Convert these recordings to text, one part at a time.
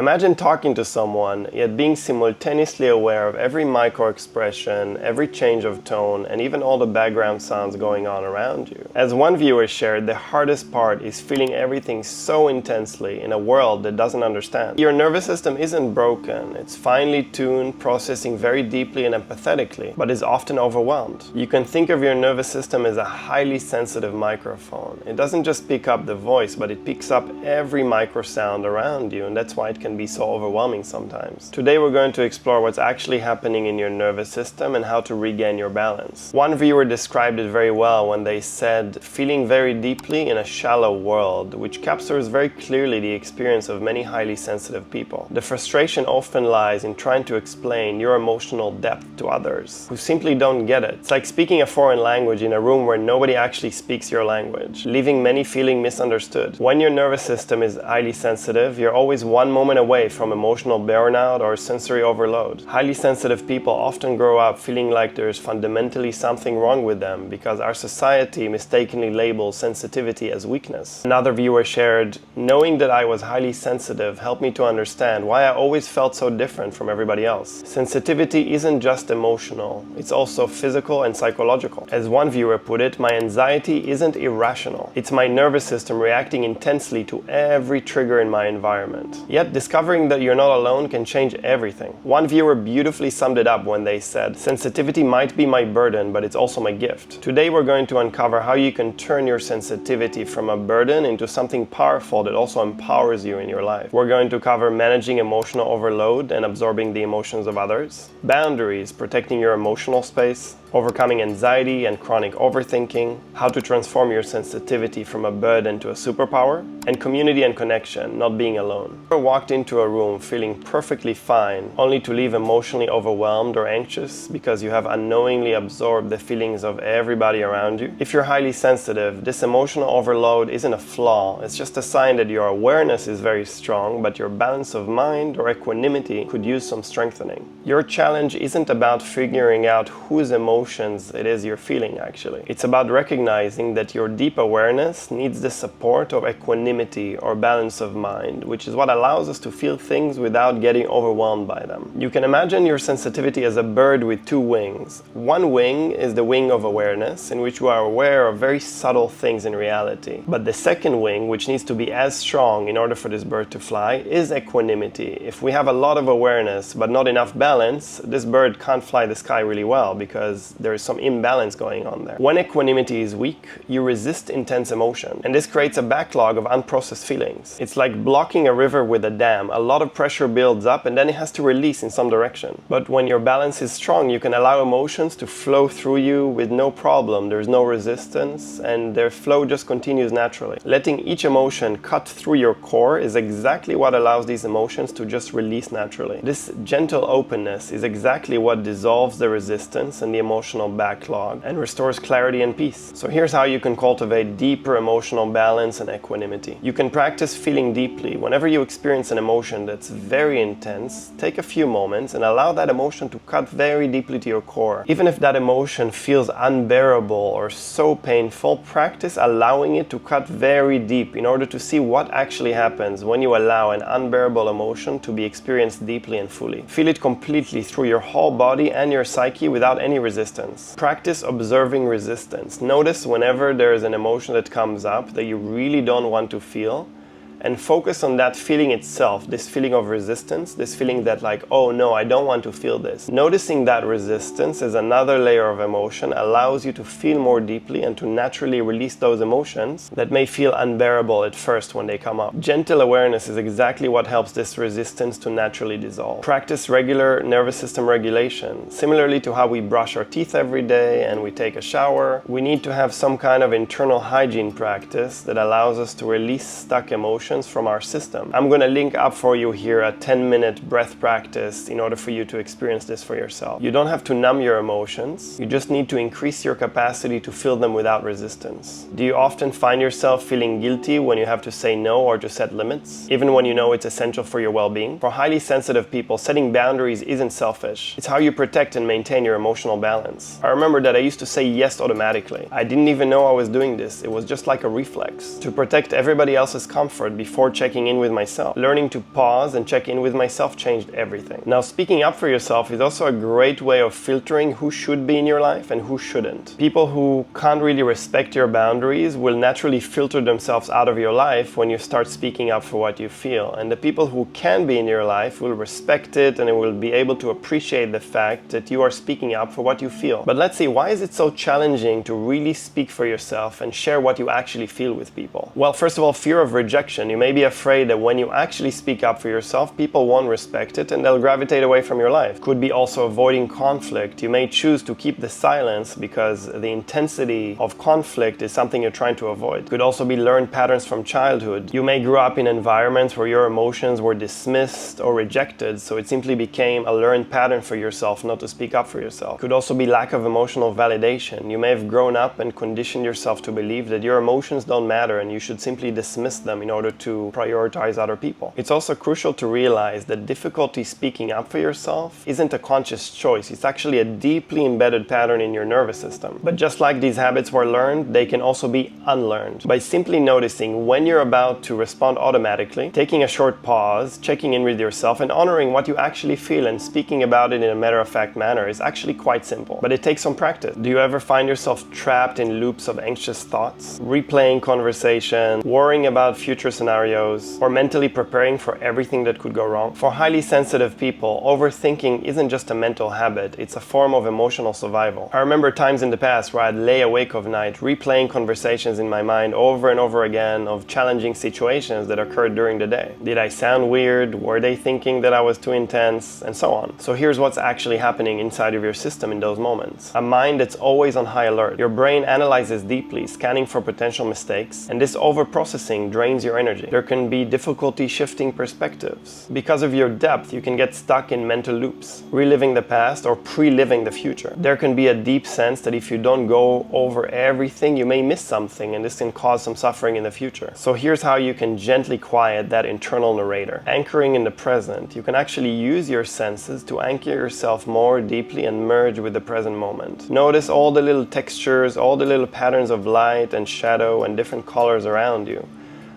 Imagine talking to someone, yet being simultaneously aware of every micro-expression, every change of tone, and even all the background sounds going on around you. As one viewer shared, the hardest part is feeling everything so intensely in a world that doesn't understand. Your nervous system isn't broken, it's finely tuned, processing very deeply and empathetically, but is often overwhelmed. You can think of your nervous system as a highly sensitive microphone. It doesn't just pick up the voice, but it picks up every micro sound around you, and that's why it can be so overwhelming sometimes. Today we're going to explore what's actually happening in your nervous system and how to regain your balance. One viewer described it very well when they said, feeling very deeply in a shallow world, which captures very clearly the experience of many highly sensitive people. The frustration often lies in trying to explain your emotional depth to others who simply don't get it. It's like speaking a foreign language in a room where nobody actually speaks your language, leaving many feeling misunderstood. When your nervous system is highly sensitive, you're always one moment away from emotional burnout or sensory overload. Highly sensitive people often grow up feeling like there's fundamentally something wrong with them because our society mistakenly labels sensitivity as weakness. Another viewer shared, knowing that I was highly sensitive helped me to understand why I always felt so different from everybody else. Sensitivity isn't just emotional, it's also physical and psychological. As one viewer put it, my anxiety isn't irrational. It's my nervous system reacting intensely to every trigger in my environment. Yet discovering that you're not alone can change everything. One viewer beautifully summed it up when they said, sensitivity might be my burden, but it's also my gift. Today we're going to uncover how you can turn your sensitivity from a burden into something powerful that also empowers you in your life. We're going to cover managing emotional overload and absorbing the emotions of others, boundaries, protecting your emotional space, overcoming anxiety and chronic overthinking, how to transform your sensitivity from a burden to a superpower, and community and connection, not being alone. Ever walked into a room feeling perfectly fine, only to leave emotionally overwhelmed or anxious because you have unknowingly absorbed the feelings of everybody around you? If you're highly sensitive, this emotional overload isn't a flaw, it's just a sign that your awareness is very strong, but your balance of mind or equanimity could use some strengthening. Your challenge isn't about figuring out whose emotions it is you're feeling actually. It's about recognizing that your deep awareness needs the support of equanimity or balance of mind, which is what allows us to feel things without getting overwhelmed by them. You can imagine your sensitivity as a bird with two wings. One wing is the wing of awareness, in which you are aware of very subtle things in reality. But the second wing, which needs to be as strong in order for this bird to fly, is equanimity. If we have a lot of awareness but not enough balance, this bird can't fly the sky really well because there is some imbalance going on there. When equanimity is weak, you resist intense emotion, and this creates a backlog of unprocessed feelings. It's like blocking a river with a dam. A lot of pressure builds up and then it has to release in some direction. But when your balance is strong, you can allow emotions to flow through you with no problem. There's no resistance and their flow just continues naturally. Letting each emotion cut through your core is exactly what allows these emotions to just release naturally. This gentle openness is exactly what dissolves the resistance and the emotional backlog and restores clarity and peace. So here's how you can cultivate deeper emotional balance and equanimity. You can practice feeling deeply. Whenever you experience an emotion that's very intense, take a few moments and allow that emotion to cut very deeply to your core. Even if that emotion feels unbearable or so painful, practice allowing it to cut very deep in order to see what actually happens when you allow an unbearable emotion to be experienced deeply and fully. Feel it completely through your whole body and your psyche without any resistance. Practice observing resistance. Notice whenever there is an emotion that comes up that you really don't want to feel, and focus on that feeling itself, this feeling of resistance, this feeling that like, oh no, I don't want to feel this. Noticing that resistance as another layer of emotion allows you to feel more deeply and to naturally release those emotions that may feel unbearable at first when they come up. Gentle awareness is exactly what helps this resistance to naturally dissolve. Practice regular nervous system regulation. Similarly to how we brush our teeth every day and we take a shower, we need to have some kind of internal hygiene practice that allows us to release stuck emotions from our system. I'm going to link up for you here a 10-minute breath practice in order for you to experience this for yourself. You don't have to numb your emotions, you just need to increase your capacity to feel them without resistance. Do you often find yourself feeling guilty when you have to say no or to set limits, even when you know it's essential for your well-being? For highly sensitive people, setting boundaries isn't selfish. It's how you protect and maintain your emotional balance. I remember that I used to say yes automatically. I didn't even know I was doing this. It was just like a reflex to protect everybody else's comfort before checking in with myself. Learning to pause and check in with myself changed everything. Now, speaking up for yourself is also a great way of filtering who should be in your life and who shouldn't. People who can't really respect your boundaries will naturally filter themselves out of your life when you start speaking up for what you feel. And the people who can be in your life will respect it and will be able to appreciate the fact that you are speaking up for what you feel. But let's see, why is it so challenging to really speak for yourself and share what you actually feel with people? Well, first of all, fear of rejection. You may be afraid that when you actually speak up for yourself, people won't respect it and they'll gravitate away from your life. Could be also avoiding conflict. You may choose to keep the silence because the intensity of conflict is something you're trying to avoid. Could also be learned patterns from childhood. You may grow up in environments where your emotions were dismissed or rejected, so it simply became a learned pattern for yourself not to speak up for yourself. Could also be lack of emotional validation. You may have grown up and conditioned yourself to believe that your emotions don't matter and you should simply dismiss them in order to prioritize other people. It's also crucial to realize that difficulty speaking up for yourself isn't a conscious choice. It's actually a deeply embedded pattern in your nervous system. But just like these habits were learned, they can also be unlearned. By simply noticing when you're about to respond automatically, taking a short pause, checking in with yourself, and honoring what you actually feel and speaking about it in a matter-of-fact manner is actually quite simple. But it takes some practice. Do you ever find yourself trapped in loops of anxious thoughts, replaying conversation, worrying about future scenarios, or mentally preparing for everything that could go wrong? For highly sensitive people, overthinking isn't just a mental habit, it's a form of emotional survival. I remember times in the past where I'd lay awake of night, replaying conversations in my mind over and over again of challenging situations that occurred during the day. Did I sound weird? Were they thinking that I was too intense? And so on. So here's what's actually happening inside of your system in those moments. A mind that's always on high alert. Your brain analyzes deeply, scanning for potential mistakes, and this overprocessing drains your energy. There can be difficulty shifting perspectives. Because of your depth, you can get stuck in mental loops, reliving the past or pre-living the future. There can be a deep sense that if you don't go over everything, you may miss something, and this can cause some suffering in the future. So here's how you can gently quiet that internal narrator. Anchoring in the present, you can actually use your senses to anchor yourself more deeply and merge with the present moment. Notice all the little textures, all the little patterns of light and shadow and different colors around you.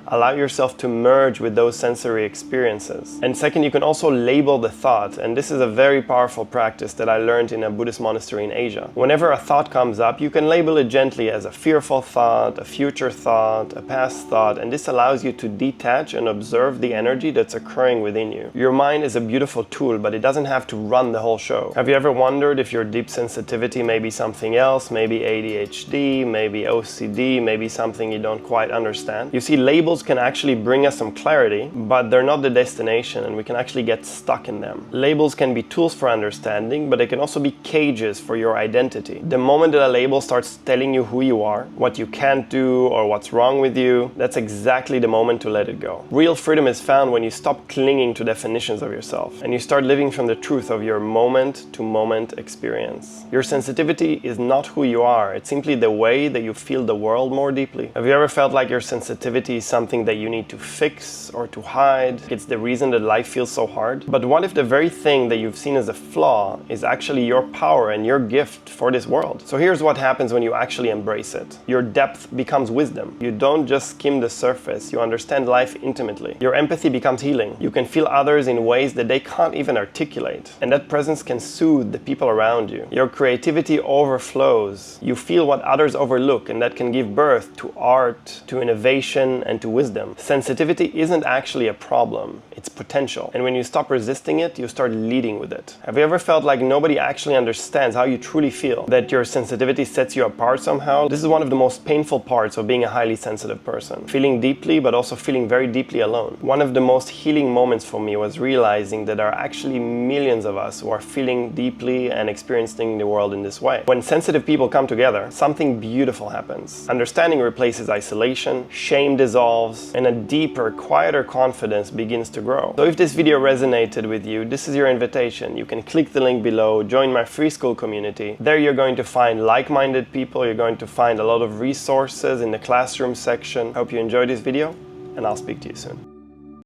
Allow yourself to merge with those sensory experiences. And second, you can also label the thought, and this is a very powerful practice that I learned in a Buddhist monastery in Asia. Whenever a thought comes up, you can label it gently as a fearful thought, a future thought, a past thought, and this allows you to detach and observe the energy that's occurring within you. Your mind is a beautiful tool, but it doesn't have to run the whole show. Have you ever wondered if your deep sensitivity may be something else, maybe ADHD, maybe OCD, maybe something you don't quite understand? You see, labels can actually bring us some clarity, but they're not the destination and we can actually get stuck in them. Labels can be tools for understanding, but they can also be cages for your identity. The moment that a label starts telling you who you are, what you can't do, or what's wrong with you, that's exactly the moment to let it go. Real freedom is found when you stop clinging to definitions of yourself and you start living from the truth of your moment-to-moment experience. Your sensitivity is not who you are, it's simply the way that you feel the world more deeply. Have you ever felt like your sensitivity is something that you need to fix or to hide? It's the reason that life feels so hard. But what if the very thing that you've seen as a flaw is actually your power and your gift for this world? So here's what happens when you actually embrace it. Your depth becomes wisdom. You don't just skim the surface, you understand life intimately. Your empathy becomes healing. You can feel others in ways that they can't even articulate. And that presence can soothe the people around you. Your creativity overflows. You feel what others overlook, and that can give birth to art, to innovation, and to wisdom. Sensitivity isn't actually a problem, it's potential. And when you stop resisting it, you start leading with it. Have you ever felt like nobody actually understands how you truly feel? That your sensitivity sets you apart somehow? This is one of the most painful parts of being a highly sensitive person. Feeling deeply, but also feeling very deeply alone. One of the most healing moments for me was realizing that there are actually millions of us who are feeling deeply and experiencing the world in this way. When sensitive people come together, something beautiful happens. Understanding replaces isolation, shame dissolves, and a deeper, quieter confidence begins to grow. So if this video resonated with you, this is your invitation. You can click the link below, join my free school community. There you're going to find like-minded people, you're going to find a lot of resources in the classroom section. Hope you enjoyed this video, and I'll speak to you soon.